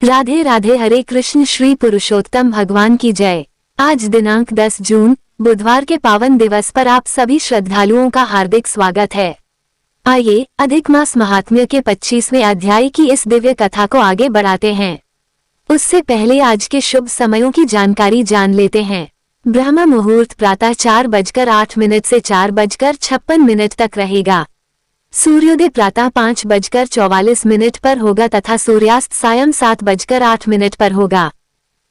राधे राधे। हरे कृष्ण। श्री पुरुषोत्तम भगवान की जय। आज दिनांक 10 जून बुधवार के पावन दिवस पर आप सभी श्रद्धालुओं का हार्दिक स्वागत है। आइए अधिक मास महात्म्य के 25वें अध्याय की इस दिव्य कथा को आगे बढ़ाते हैं। उससे पहले आज के शुभ समयों की जानकारी जान लेते हैं। ब्रह्म मुहूर्त प्रातः 4:08 से 4:56 तक रहेगा। सूर्योदय प्रातः 5:44 पर होगा तथा सूर्यास्त सायं 7:08 पर होगा।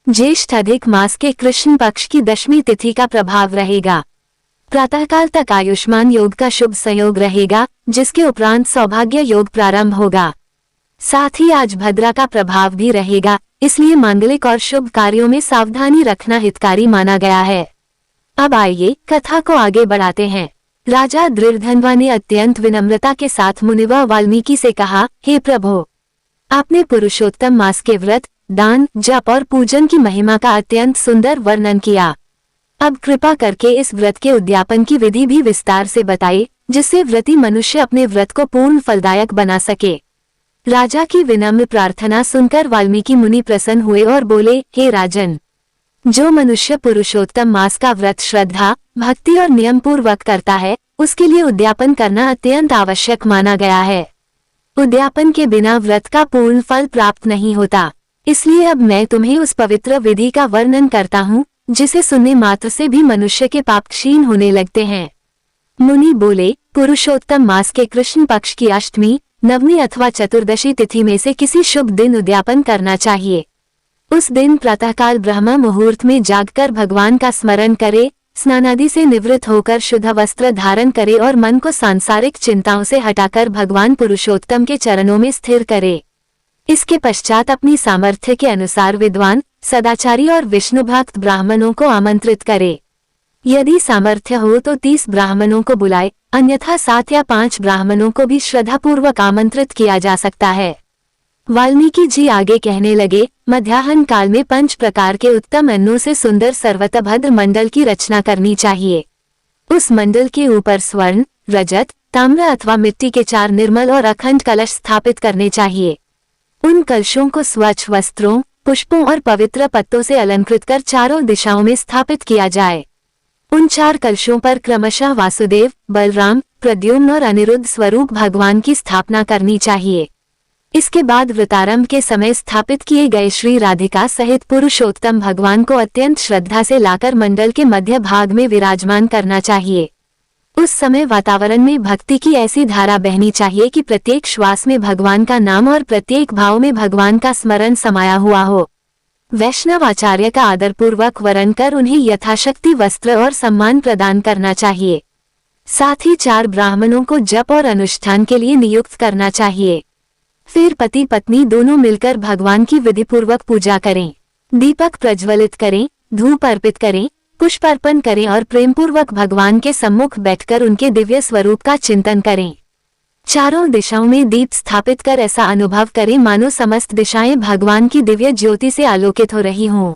ज्येष्ठ अधिक मास के कृष्ण पक्ष की दशमी तिथि का प्रभाव रहेगा। प्रातःकाल तक आयुष्मान योग का शुभ संयोग रहेगा, जिसके उपरांत सौभाग्य योग प्रारंभ होगा। साथ ही आज भद्रा का प्रभाव भी रहेगा, इसलिए मांगलिक और शुभ कार्यों में सावधानी रखना हितकारी माना गया है। अब आइए कथा को आगे बढ़ाते हैं। राजा दृढ़धन्वा ने अत्यंत विनम्रता के साथ मुनिवर वाल्मीकि से कहा, हे प्रभु, आपने पुरुषोत्तम मास के व्रत, दान, जप और पूजन की महिमा का अत्यंत सुंदर वर्णन किया। अब कृपा करके इस व्रत के उद्यापन की विधि भी विस्तार से बताइए, जिससे व्रती मनुष्य अपने व्रत को पूर्ण फलदायक बना सके। राजा की विनम्र प्रार्थना सुनकर वाल्मीकि मुनि प्रसन्न हुए और बोले, हे राजन, जो मनुष्य पुरुषोत्तम मास का व्रत श्रद्धा, भक्ति और नियम पूर्वक करता है, उसके लिए उद्यापन करना अत्यंत आवश्यक माना गया है। उद्यापन के बिना व्रत का पूर्ण फल प्राप्त नहीं होता। इसलिए अब मैं तुम्हें उस पवित्र विधि का वर्णन करता हूँ, जिसे सुनने मात्र से भी मनुष्य के पाप क्षीण होने लगते हैं। मुनि बोले, पुरुषोत्तम मास के कृष्ण पक्ष की अष्टमी, नवमी अथवा चतुर्दशी तिथि में से किसी शुभ दिन उद्यापन करना चाहिए। उस दिन प्रातःकाल ब्रह्म मुहूर्त में जागकर भगवान का स्मरण करे, स्नानादि से निवृत्त होकर शुद्ध वस्त्र धारण करे और मन को सांसारिक चिंताओं से हटाकर भगवान पुरुषोत्तम के चरणों में स्थिर करे। इसके पश्चात अपनी सामर्थ्य के अनुसार विद्वान, सदाचारी और विष्णु भक्त ब्राह्मणों को आमंत्रित करे। यदि सामर्थ्य हो तो 30 ब्राह्मणों को बुलाए, अन्यथा 7 या 5 ब्राह्मणों को भी श्रद्धापूर्वक आमंत्रित किया जा सकता है। वाल्मीकि जी आगे कहने लगे, मध्याह्न काल में 5 प्रकार के उत्तम अन्नों से सुंदर सर्वतभद्र मंडल की रचना करनी चाहिए। उस मंडल के ऊपर स्वर्ण, रजत, ताम्र अथवा मिट्टी के 4 निर्मल और अखंड कलश स्थापित करने चाहिए। उन कलशों को स्वच्छ वस्त्रों, पुष्पों और पवित्र पत्तों से अलंकृत कर चारों दिशाओं में स्थापित किया जाए। उन 4 कलशों पर क्रमशः वासुदेव, बलराम, प्रद्युम्न और अनिरुद्ध स्वरूप भगवान की स्थापना करनी चाहिए। इसके बाद व्रतारंभ के समय स्थापित किए गए श्री राधिका सहित पुरुषोत्तम भगवान को अत्यंत श्रद्धा से लाकर मंडल के मध्य भाग में विराजमान करना चाहिए। उस समय वातावरण में भक्ति की ऐसी धारा बहनी चाहिए कि प्रत्येक श्वास में भगवान का नाम और प्रत्येक भाव में भगवान का स्मरण समाया हुआ हो। वैष्णव आचार्य का आदरपूर्वक वरण कर उन्हें यथाशक्ति वस्त्र और सम्मान प्रदान करना चाहिए। साथ ही 4 ब्राह्मणों को जप और अनुष्ठान के लिए नियुक्त करना चाहिए। फिर पति पत्नी दोनों मिलकर भगवान की विधिपूर्वक पूजा करें, दीपक प्रज्वलित करें, धूप अर्पित करें, पुष्प अर्पण करें और प्रेमपूर्वक भगवान के सम्मुख बैठकर उनके दिव्य स्वरूप का चिंतन करें। चारों दिशाओं में दीप स्थापित कर ऐसा अनुभव करें मानो समस्त दिशाएं भगवान की दिव्य ज्योति से आलोकित हो रही हों।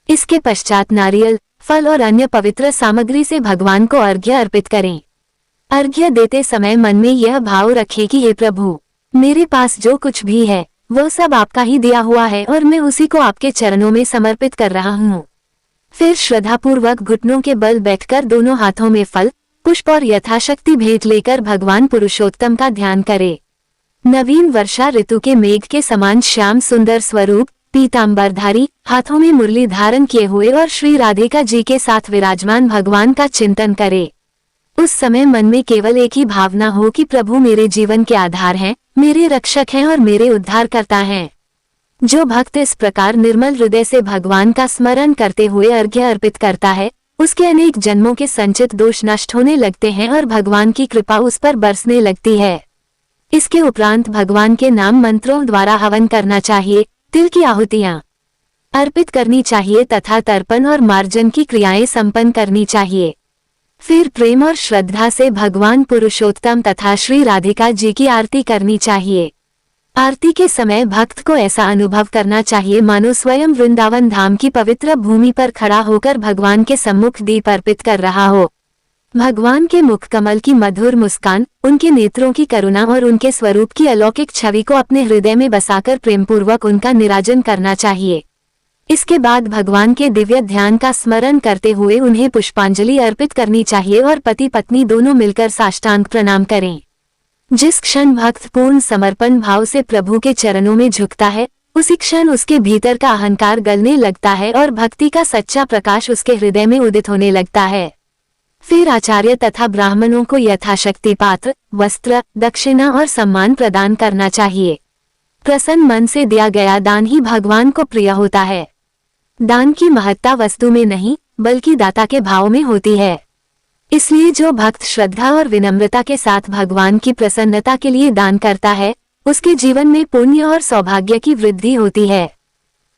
इसके पश्चात नारियल, फल और अन्य पवित्र सामग्री से भगवान को अर्घ्य अर्पित करें। अर्घ्य देते समय मन में यह भाव रखें कि हे प्रभु, मेरे पास जो कुछ भी है वह सब आपका ही दिया हुआ है और मैं उसी को आपके चरणों में समर्पित कर रहा हूँ। फिर श्रद्धापूर्वक घुटनों के बल बैठकर दोनों हाथों में फल, पुष्प और यथाशक्ति भेंट लेकर भगवान पुरुषोत्तम का ध्यान करे। नवीन वर्षा ऋतु के मेघ के समान श्याम सुंदर स्वरूप, पीतांबरधारी, हाथों में मुरली धारण किए हुए और श्री राधिका जी के साथ विराजमान भगवान का चिंतन करे। उस समय मन में केवल एक ही भावना हो कि प्रभु मेरे जीवन के आधार हैं, मेरे रक्षक हैं और मेरे उद्धारकर्ता हैं। जो भक्त इस प्रकार निर्मल हृदय से भगवान का स्मरण करते हुए अर्घ्य अर्पित करता है, उसके अनेक जन्मों के संचित दोष नष्ट होने लगते हैं और भगवान की कृपा उस पर बरसने लगती है। इसके उपरांत भगवान के नाम मंत्रों द्वारा हवन करना चाहिए, तिल की आहुतियां अर्पित करनी चाहिए तथा तर्पण और मार्जन की क्रियाएं संपन्न करनी चाहिए। फिर प्रेम और श्रद्धा से भगवान पुरुषोत्तम तथा श्री राधिका जी की आरती करनी चाहिए। आरती के समय भक्त को ऐसा अनुभव करना चाहिए मानो स्वयं वृंदावन धाम की पवित्र भूमि पर खड़ा होकर भगवान के सम्मुख दीप अर्पित कर रहा हो। भगवान के मुख कमल की मधुर मुस्कान, उनके नेत्रों की करुणा और उनके स्वरूप की अलौकिक छवि को अपने हृदय में बसाकर प्रेमपूर्वक उनका निराजन करना चाहिए। इसके बाद भगवान के दिव्य ध्यान का स्मरण करते हुए उन्हें पुष्पांजलि अर्पित करनी चाहिए और पति पत्नी दोनों मिलकर साष्टांग प्रणाम करें। जिस क्षण भक्त पूर्ण समर्पण भाव से प्रभु के चरणों में झुकता है, उसी क्षण उसके भीतर का अहंकार गलने लगता है और भक्ति का सच्चा प्रकाश उसके हृदय में उदित होने लगता है। फिर आचार्य तथा ब्राह्मणों को यथाशक्ति पात्र, वस्त्र, दक्षिणा और सम्मान प्रदान करना चाहिए। प्रसन्न मन से दिया गया दान ही भगवान को प्रिय होता है। दान की महत्ता वस्तु में नहीं, बल्कि दाता के भाव में होती है। इसलिए जो भक्त श्रद्धा और विनम्रता के साथ भगवान की प्रसन्नता के लिए दान करता है, उसके जीवन में पुण्य और सौभाग्य की वृद्धि होती है।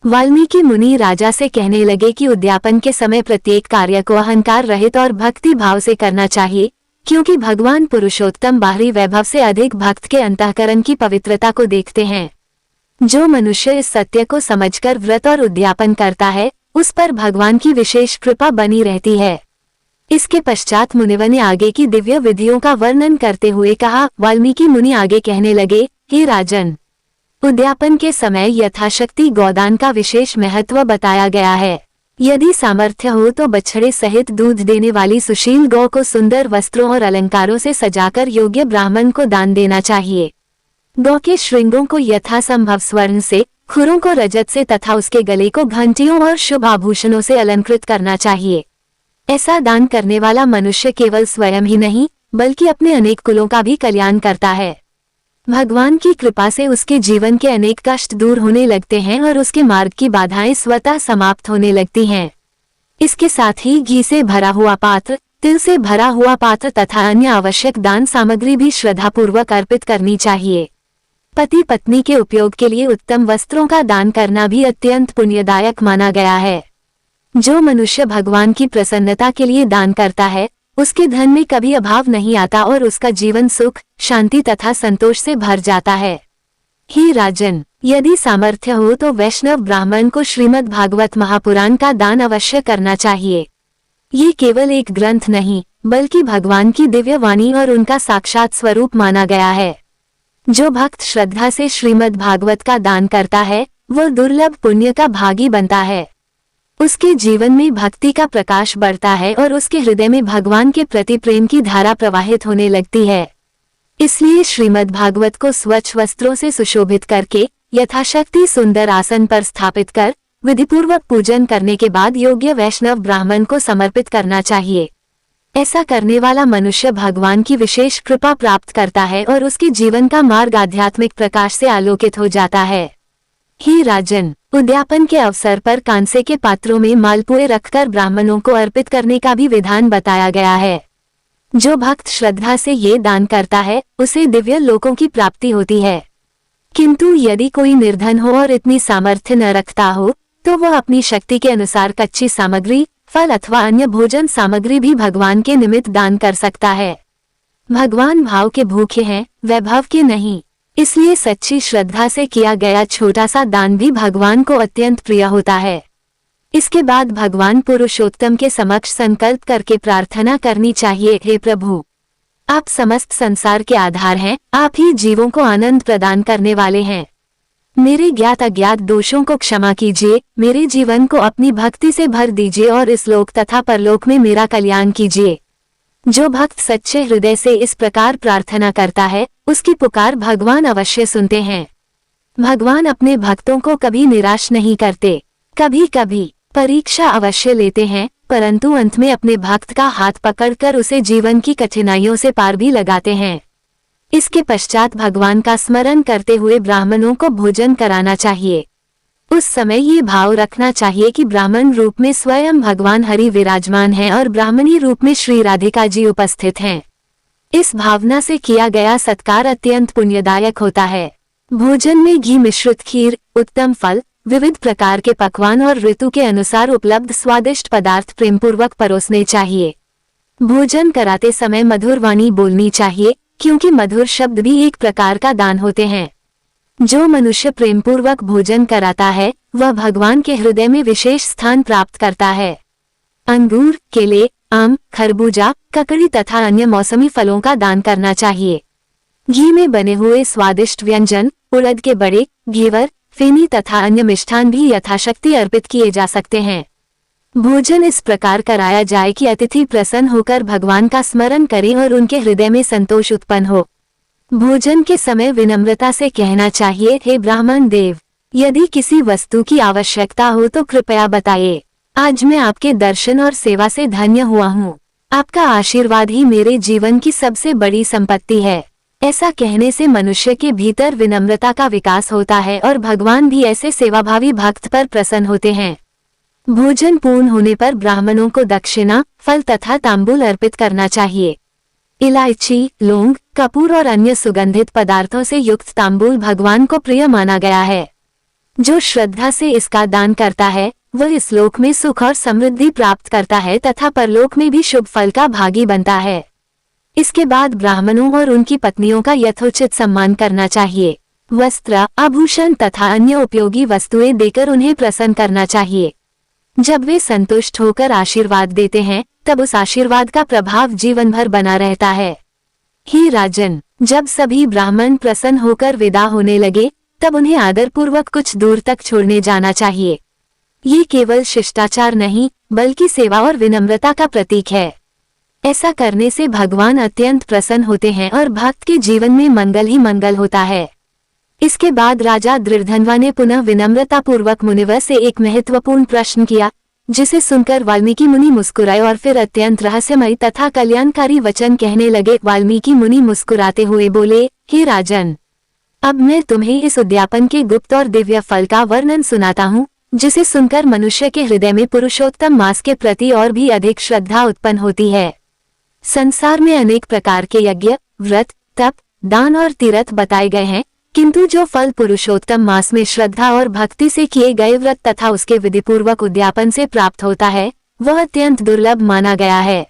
वाल्मीकि मुनि राजा से कहने लगे कि उद्यापन के समय प्रत्येक कार्य को अहंकार रहित और भक्ति भाव से करना चाहिए, क्योंकि भगवान पुरुषोत्तम बाहरी वैभव से अधिक भक्त के अंतःकरण की पवित्रता को देखते हैं। जो मनुष्य इस सत्य को समझकर व्रत और उद्यापन करता है, उस पर भगवान की विशेष कृपा बनी रहती है। इसके पश्चात मुनिवर ने आगे की दिव्य विधियों का वर्णन करते हुए कहा। वाल्मीकि मुनि आगे कहने लगे, हे राजन, उद्यापन के समय यथाशक्ति गौदान का विशेष महत्व बताया गया है। यदि सामर्थ्य हो तो बछड़े सहित दूध देने वाली सुशील गौ को सुंदर वस्त्रों और अलंकारों से सजाकर योग्य ब्राह्मण को दान देना चाहिए। गौ के श्रृंगों को यथासंभव स्वर्ण से, खुरों को रजत से तथा उसके गले को घंटियों और शुभ आभूषणों से अलंकृत करना चाहिए। ऐसा दान करने वाला मनुष्य केवल स्वयं ही नहीं, बल्कि अपने अनेक कुलों का भी कल्याण करता है। भगवान की कृपा से उसके जीवन के अनेक कष्ट दूर होने लगते हैं और उसके मार्ग की बाधाएं स्वतः समाप्त होने लगती हैं। इसके साथ ही घी से भरा हुआ पात्र, तिल से भरा हुआ पात्र तथा अन्य आवश्यक दान सामग्री भी श्रद्धापूर्वक अर्पित करनी चाहिए। पति पत्नी के उपयोग के लिए उत्तम वस्त्रों का दान करना भी अत्यंत पुण्यदायक माना गया है। जो मनुष्य भगवान की प्रसन्नता के लिए दान करता है, उसके धन में कभी अभाव नहीं आता और उसका जीवन सुख, शांति तथा संतोष से भर जाता है। हे राजन, यदि सामर्थ्य हो तो वैष्णव ब्राह्मण को श्रीमद् भागवत महापुराण का दान अवश्य करना चाहिए। ये केवल एक ग्रंथ नहीं, बल्कि भगवान की दिव्य वाणी और उनका साक्षात स्वरूप माना गया है। जो भक्त श्रद्धा से श्रीमद् भागवत का दान करता है, वह दुर्लभ पुण्य का भागी बनता है। उसके जीवन में भक्ति का प्रकाश बढ़ता है और उसके हृदय में भगवान के प्रति प्रेम की धारा प्रवाहित होने लगती है। इसलिए श्रीमद् भागवत को स्वच्छ वस्त्रों से सुशोभित करके, यथाशक्ति सुंदर आसन पर स्थापित कर, विधिपूर्वक पूजन करने के बाद योग्य वैष्णव ब्राह्मण को समर्पित करना चाहिए। ऐसा करने वाला मनुष्य भगवान की विशेष कृपा प्राप्त करता है और उसके जीवन का मार्ग आध्यात्मिक प्रकाश से आलोकित हो जाता है। हे राजन, उद्यापन के अवसर पर कांसे के पात्रों में मालपुए रखकर ब्राह्मणों को अर्पित करने का भी विधान बताया गया है। जो भक्त श्रद्धा से ये दान करता है, उसे दिव्य लोकों की प्राप्ति होती है। किंतु यदि कोई निर्धन हो और इतनी सामर्थ्य न रखता हो, तो वह अपनी शक्ति के अनुसार कच्ची सामग्री, फल अथवा अन्य भोजन सामग्री भी भगवान के निमित्त दान कर सकता है। भगवान भाव के भूखे हैं, वैभव के नहीं। इसलिए सच्ची श्रद्धा से किया गया छोटा सा दान भी भगवान को अत्यंत प्रिय होता है। इसके बाद भगवान पुरुषोत्तम के समक्ष संकल्प करके प्रार्थना करनी चाहिए, हे प्रभु, आप समस्त संसार के आधार हैं, आप ही जीवों को आनंद प्रदान करने वाले हैं। मेरे ज्ञात अज्ञात दोषों को क्षमा कीजिए, मेरे जीवन को अपनी भक्ति से भर दीजिए और इस लोक तथा परलोक में मेरा कल्याण कीजिए। जो भक्त सच्चे हृदय से इस प्रकार प्रार्थना करता है, उसकी पुकार भगवान अवश्य सुनते हैं। भगवान अपने भक्तों को कभी निराश नहीं करते। कभी कभी परीक्षा अवश्य लेते हैं, परंतु अंत में अपने भक्त का हाथ पकड़कर उसे जीवन की कठिनाइयों से पार भी लगाते हैं। इसके पश्चात भगवान का स्मरण करते हुए ब्राह्मणों को भोजन कराना चाहिए। उस समय ये भाव रखना चाहिए कि ब्राह्मण रूप में स्वयं भगवान हरि विराजमान हैं और ब्राह्मणी रूप में श्री राधिका जी उपस्थित हैं। इस भावना से किया गया सत्कार अत्यंत पुण्यदायक होता है। भोजन में घी मिश्रित खीर, उत्तम फल, विविध प्रकार के पकवान और ऋतु के अनुसार उपलब्ध स्वादिष्ट पदार्थ प्रेमपूर्वक परोसने चाहिए। भोजन कराते समय मधुर वाणी बोलनी चाहिए, क्योंकि मधुर शब्द भी एक प्रकार का दान होते हैं। जो मनुष्य प्रेमपूर्वक भोजन कराता है, वह भगवान के हृदय में विशेष स्थान प्राप्त करता है। अंगूर, केले, आम, खरबूजा, ककड़ी तथा अन्य मौसमी फलों का दान करना चाहिए। घी में बने हुए स्वादिष्ट व्यंजन, उड़द के बड़े, घेवर, फेनी तथा अन्य मिष्ठान भी यथाशक्ति अर्पित किए जा सकते हैं। भोजन इस प्रकार कराया जाए कि अतिथि प्रसन्न होकर भगवान का स्मरण करे और उनके हृदय में संतोष उत्पन्न हो। भोजन के समय विनम्रता से कहना चाहिए, हे ब्राह्मण देव, यदि किसी वस्तु की आवश्यकता हो तो कृपया बताइए। आज मैं आपके दर्शन और सेवा से धन्य हुआ हूँ। आपका आशीर्वाद ही मेरे जीवन की सबसे बड़ी संपत्ति है। ऐसा कहने से मनुष्य के भीतर विनम्रता का विकास होता है और भगवान भी ऐसे सेवाभावी भक्त पर प्रसन्न होते हैं। भोजन पूर्ण होने पर ब्राह्मणों को दक्षिणा, फल तथा तांबूल अर्पित करना चाहिए। इलायची, लौंग, कपूर और अन्य सुगंधित पदार्थों से युक्त तांबूल भगवान को प्रिय माना गया है। जो श्रद्धा से इसका दान करता है वह इस लोक में सुख और समृद्धि प्राप्त करता है तथा परलोक में भी शुभ फल का भागी बनता है। इसके बाद ब्राह्मणों और उनकी पत्नियों का यथोचित सम्मान करना चाहिए। वस्त्र, आभूषण तथा अन्य उपयोगी वस्तुएं देकर उन्हें प्रसन्न करना चाहिए। जब वे संतुष्ट होकर आशीर्वाद देते हैं तब उस आशीर्वाद का प्रभाव जीवन भर बना रहता है। हे राजन, जब सभी ब्राह्मण प्रसन्न होकर विदा होने लगे तब उन्हें आदरपूर्वक कुछ दूर तक छोड़ने जाना चाहिए। ये केवल शिष्टाचार नहीं बल्कि सेवा और विनम्रता का प्रतीक है। ऐसा करने से भगवान अत्यंत प्रसन्न होते हैं और भक्त के जीवन में मंगल ही मंगल होता है। इसके बाद राजा दृढ़धनवा ने पुनः विनम्रता पूर्वक मुनिवर से एक महत्वपूर्ण प्रश्न किया, जिसे सुनकर वाल्मीकि मुनि मुस्कुराए और फिर अत्यंत रहस्यमय तथा कल्याणकारी वचन कहने लगे। वाल्मीकि मुनि मुस्कुराते हुए बोले, हे राजन, अब मैं तुम्हें इस उद्यापन के गुप्त और दिव्य फल का वर्णन सुनाता हूँ, जिसे सुनकर मनुष्य के हृदय में पुरुषोत्तम मास के प्रति और भी अधिक श्रद्धा उत्पन्न होती है। संसार में अनेक प्रकार के यज्ञ, व्रत, तप, दान और तीर्थ बताए गए हैं, किंतु जो फल पुरुषोत्तम मास में श्रद्धा और भक्ति से किए गए व्रत तथा उसके विधिपूर्वक उद्यापन से प्राप्त होता है वह अत्यंत दुर्लभ माना गया है।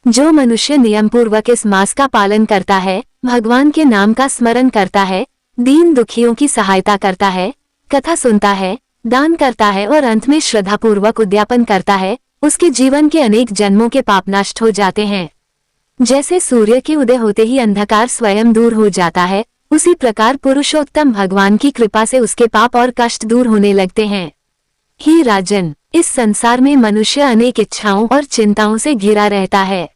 जो मनुष्य नियम पूर्वक इस मास का पालन करता है, भगवान के नाम का स्मरण करता है, दीन दुखियों की सहायता करता है, कथा सुनता है, दान करता है और अंत में श्रद्धापूर्वक उद्यापन करता है, उसके जीवन के अनेक जन्मों के पाप नष्ट हो जाते हैं। जैसे सूर्य के उदय होते ही अंधकार स्वयं दूर हो जाता है, उसी प्रकार पुरुषोत्तम भगवान की कृपा से उसके पाप और कष्ट दूर होने लगते हैं। हे राजन, इस संसार में मनुष्य अनेक इच्छाओं और चिंताओं से घिरा रहता है।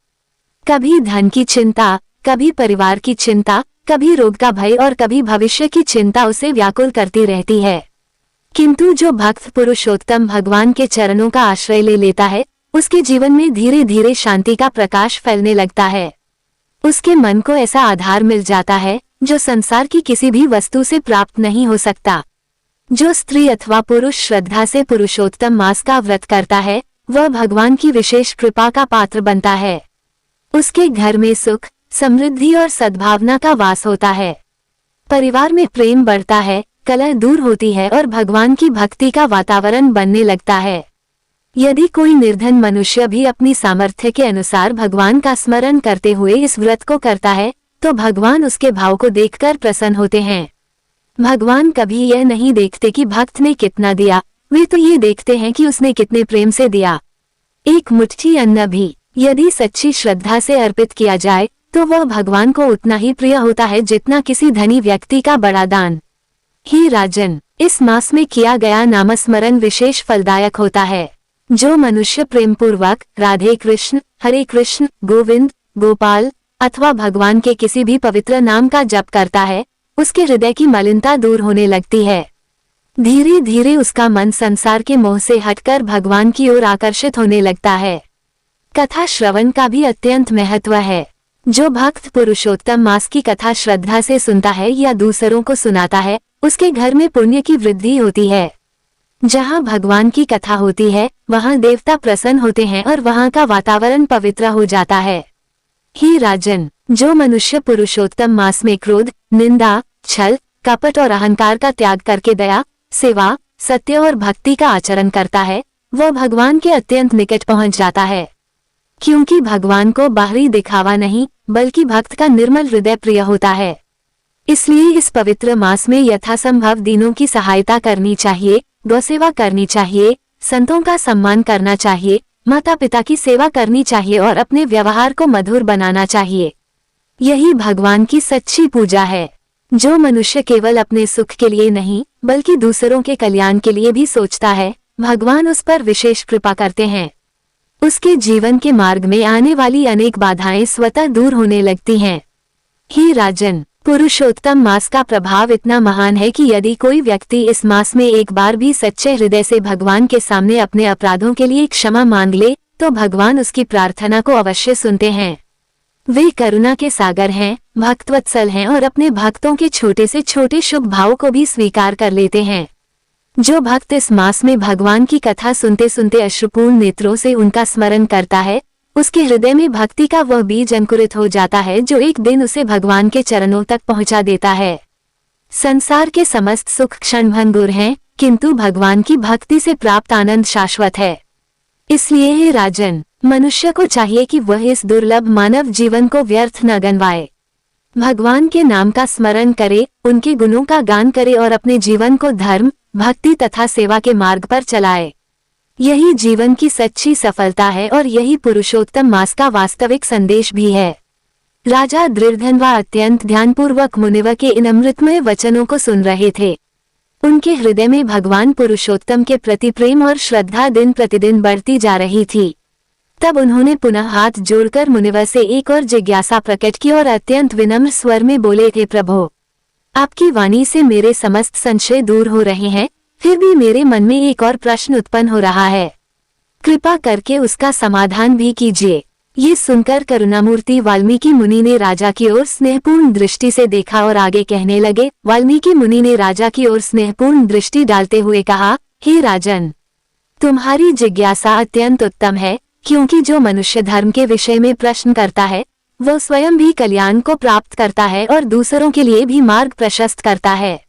कभी धन की चिंता, कभी परिवार की चिंता, कभी रोग का भय और कभी भविष्य की चिंता उसे व्याकुल करती रहती है। किंतु जो भक्त पुरुषोत्तम भगवान के चरणों का आश्रय ले लेता है, उसके जीवन में धीरे धीरे शांति का प्रकाश फैलने लगता है। उसके मन को ऐसा आधार मिल जाता है जो संसार की किसी भी वस्तु से प्राप्त नहीं हो सकता। जो स्त्री अथवा पुरुष श्रद्धा से पुरुषोत्तम मास का व्रत करता है वह भगवान की विशेष कृपा का पात्र बनता है। उसके घर में सुख, समृद्धि और सद्भावना का वास होता है। परिवार में प्रेम बढ़ता है, कलह दूर होती है और भगवान की भक्ति का वातावरण बनने लगता है। यदि कोई निर्धन मनुष्य भी अपनी सामर्थ्य के अनुसार भगवान का स्मरण करते हुए इस व्रत को करता है तो भगवान उसके भाव को देखकर प्रसन्न होते हैं। भगवान कभी यह नहीं देखते कि भक्त ने कितना दिया, वे तो ये देखते हैं कि उसने कितने प्रेम से दिया। एक मुट्ठी अन्न भी यदि सच्ची श्रद्धा से अर्पित किया जाए तो वह भगवान को उतना ही प्रिय होता है जितना किसी धनी व्यक्ति का बड़ा दान। हे राजन, इस मास में किया गया नामस्मरण विशेष फलदायक होता है। जो मनुष्य प्रेम पूर्वक राधे कृष्ण, हरे कृष्ण, गोविंद, गोपाल अथवा भगवान के किसी भी पवित्र नाम का जप करता है, उसके हृदय की मलिनता दूर होने लगती है। धीरे धीरे उसका मन संसार के मोह से हटकर भगवान की ओर आकर्षित होने लगता है। कथा श्रवण का भी अत्यंत महत्व है। जो भक्त पुरुषोत्तम मास की कथा श्रद्धा से सुनता है या दूसरों को सुनाता है, उसके घर में पुण्य की वृद्धि होती है। जहाँ भगवान की कथा होती है वहाँ देवता प्रसन्न होते हैं और वहाँ का वातावरण पवित्र हो जाता है। हे राजन, जो मनुष्य पुरुषोत्तम मास में क्रोध, निंदा, छल, कपट और अहंकार का त्याग करके दया, सेवा, सत्य और भक्ति का आचरण करता है वह भगवान के अत्यंत निकट पहुँच जाता है। क्योंकि भगवान को बाहरी दिखावा नहीं बल्कि भक्त का निर्मल हृदय प्रिय होता है। इसलिए इस पवित्र मास में यथासंभव दीनों की सहायता करनी चाहिए, गौसेवा करनी चाहिए, संतों का सम्मान करना चाहिए, माता पिता की सेवा करनी चाहिए और अपने व्यवहार को मधुर बनाना चाहिए। यही भगवान की सच्ची पूजा है। जो मनुष्य केवल अपने सुख के लिए नहीं बल्कि दूसरों के कल्याण के लिए भी सोचता है, भगवान उस पर विशेष कृपा करते हैं। उसके जीवन के मार्ग में आने वाली अनेक बाधाएं स्वतः दूर होने लगती हैं। हे राजन, पुरुषोत्तम मास का प्रभाव इतना महान है कि यदि कोई व्यक्ति इस मास में एक बार भी सच्चे हृदय से भगवान के सामने अपने अपराधों के लिए क्षमा मांग ले तो भगवान उसकी प्रार्थना को अवश्य सुनते हैं। वे करुणा के सागर हैं, भक्तवत्सल हैं और अपने भक्तों के छोटे से छोटे शुभ भाव को भी स्वीकार कर लेते हैं। जो भक्त इस मास में भगवान की कथा सुनते सुनते अश्रुपूर्ण नेत्रों से उनका स्मरण करता है, उसके हृदय में भक्ति का वह बीज अंकुरित हो जाता है जो एक दिन उसे भगवान के चरणों तक पहुंचा देता है। संसार के समस्त सुख क्षणभंगुर हैं, किंतु भगवान की भक्ति से प्राप्त आनंद शाश्वत है। इसलिए हे राजन, मनुष्य को चाहिए कि वह इस दुर्लभ मानव जीवन को व्यर्थ न गंवाए। भगवान के नाम का स्मरण करे, उनके गुणों का गान करे और अपने जीवन को धर्म, भक्ति तथा सेवा के मार्ग पर चलाए। यही जीवन की सच्ची सफलता है और यही पुरुषोत्तम मास का वास्तविक संदेश भी है। राजा दृढ़धनवा अत्यंत ध्यानपूर्वक मुनिवर के इन अमृतमय वचनों को सुन रहे थे। उनके हृदय में भगवान पुरुषोत्तम के प्रति प्रेम और श्रद्धा दिन प्रतिदिन बढ़ती जा रही थी। तब उन्होंने पुनः हाथ जोड़कर मुनिवर से एक और जिज्ञासा प्रकट की और अत्यंत विनम्र स्वर में बोले, थे प्रभु, आपकी वाणी से मेरे समस्त संशय दूर हो रहे हैं, फिर भी मेरे मन में एक और प्रश्न उत्पन्न हो रहा है। कृपा करके उसका समाधान भी कीजिए। ये सुनकर करुणामूर्ति वाल्मीकि मुनि ने राजा की ओर स्नेहपूर्ण दृष्टि से देखा और आगे कहने लगे। वाल्मीकि मुनि ने राजा की ओर स्नेहपूर्ण दृष्टि डालते हुए कहा, हे राजन, तुम्हारी जिज्ञासा अत्यंत उत्तम है, क्योंकि जो मनुष्य धर्म के विषय में प्रश्न करता है वह स्वयं भी कल्याण को प्राप्त करता है और दूसरों के लिए भी मार्ग प्रशस्त करता है।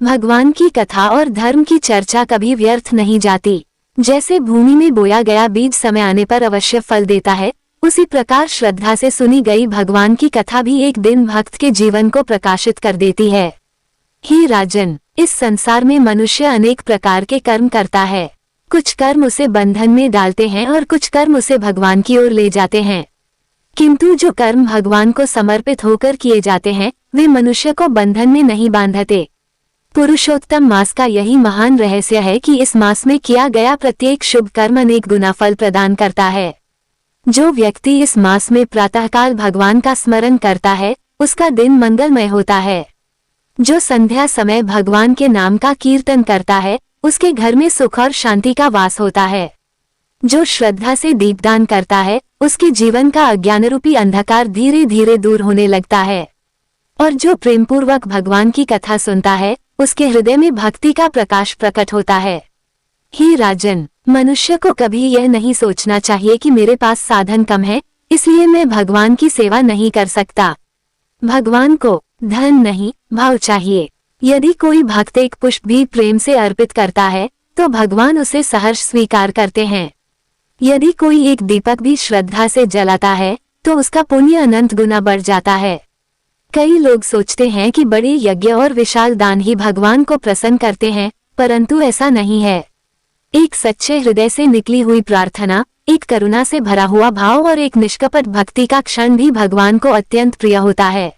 भगवान की कथा और धर्म की चर्चा कभी व्यर्थ नहीं जाती। जैसे भूमि में बोया गया बीज समय आने पर अवश्य फल देता है, उसी प्रकार श्रद्धा से सुनी गई भगवान की कथा भी एक दिन भक्त के जीवन को प्रकाशित कर देती है। हे राजन, इस संसार में मनुष्य अनेक प्रकार के कर्म करता है। कुछ कर्म उसे बंधन में डालते हैं और कुछ कर्म उसे भगवान की ओर ले जाते हैं, किंतु जो कर्म भगवान को समर्पित होकर किए जाते हैं वे मनुष्य को बंधन में नहीं बांधते। पुरुषोत्तम मास का यही महान रहस्य है कि इस मास में किया गया प्रत्येक शुभ कर्म अनेक गुना फल प्रदान करता है। जो व्यक्ति इस मास में प्रातःकाल भगवान का स्मरण करता है उसका दिन मंगलमय होता है। जो संध्या समय भगवान के नाम का कीर्तन करता है उसके घर में सुख और शांति का वास होता है। जो श्रद्धा से दीपदान करता है उसके जीवन का अज्ञान रूपी अंधकार धीरे धीरे दूर होने लगता है। और जो प्रेमपूर्वक भगवान की कथा सुनता है उसके हृदय में भक्ति का प्रकाश प्रकट होता है। हे राजन, मनुष्य को कभी यह नहीं सोचना चाहिए कि मेरे पास साधन कम है इसलिए मैं भगवान की सेवा नहीं कर सकता। भगवान को धन नहीं भाव चाहिए। यदि कोई भक्त एक पुष्प भी प्रेम से अर्पित करता है तो भगवान उसे सहर्ष स्वीकार करते हैं। यदि कोई एक दीपक भी श्रद्धा से जलाता है तो उसका पुण्य अनंत गुना बढ़ जाता है। कई लोग सोचते हैं कि बड़े यज्ञ और विशाल दान ही भगवान को प्रसन्न करते हैं, परंतु ऐसा नहीं है। एक सच्चे हृदय से निकली हुई प्रार्थना, एक करुणा से भरा हुआ भाव और एक निष्कपट भक्ति का क्षण भी भगवान को अत्यंत प्रिय होता है।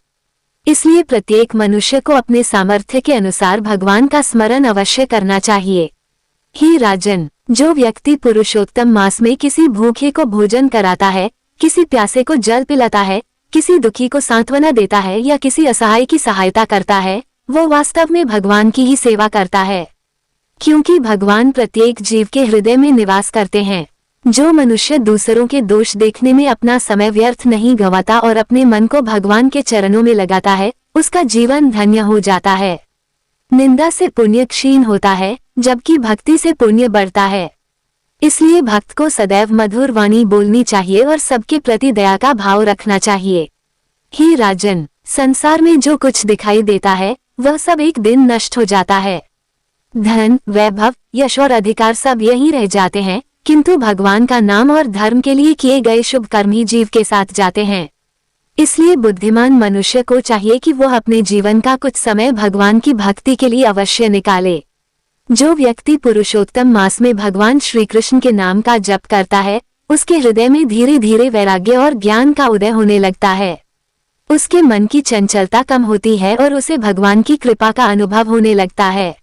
इसलिए प्रत्येक मनुष्य को अपने सामर्थ्य के अनुसार भगवान का स्मरण अवश्य करना चाहिए। हे राजन, जो व्यक्ति पुरुषोत्तम मास में किसी भूखे को भोजन कराता है, किसी प्यासे को जल पिलाता है, किसी दुखी को सांत्वना देता है या किसी असहाय की सहायता करता है, वो वास्तव में भगवान की ही सेवा करता है, क्योंकि भगवान प्रत्येक जीव के हृदय में निवास करते हैं। जो मनुष्य दूसरों के दोष देखने में अपना समय व्यर्थ नहीं गंवाता और अपने मन को भगवान के चरणों में लगाता है उसका जीवन धन्य हो जाता है। निंदा से पुण्य क्षीण होता है जबकि भक्ति से पुण्य बढ़ता है। इसलिए भक्त को सदैव मधुर वाणी बोलनी चाहिए और सबके प्रति दया का भाव रखना चाहिए। हे राजन, संसार में जो कुछ दिखाई देता है वह सब एक दिन नष्ट हो जाता है। धन, वैभव, यश और अधिकार सब यहीं रह जाते हैं, किंतु भगवान का नाम और धर्म के लिए किए गए शुभ कर्म ही जीव के साथ जाते हैं। इसलिए बुद्धिमान मनुष्य को चाहिए कि वह अपने जीवन का कुछ समय भगवान की भक्ति के लिए अवश्य निकाले। जो व्यक्ति पुरुषोत्तम मास में भगवान श्री कृष्ण के नाम का जप करता है उसके हृदय में धीरे धीरे वैराग्य और ज्ञान का उदय होने लगता है। उसके मन की चंचलता कम होती है और उसे भगवान की कृपा का अनुभव होने लगता है।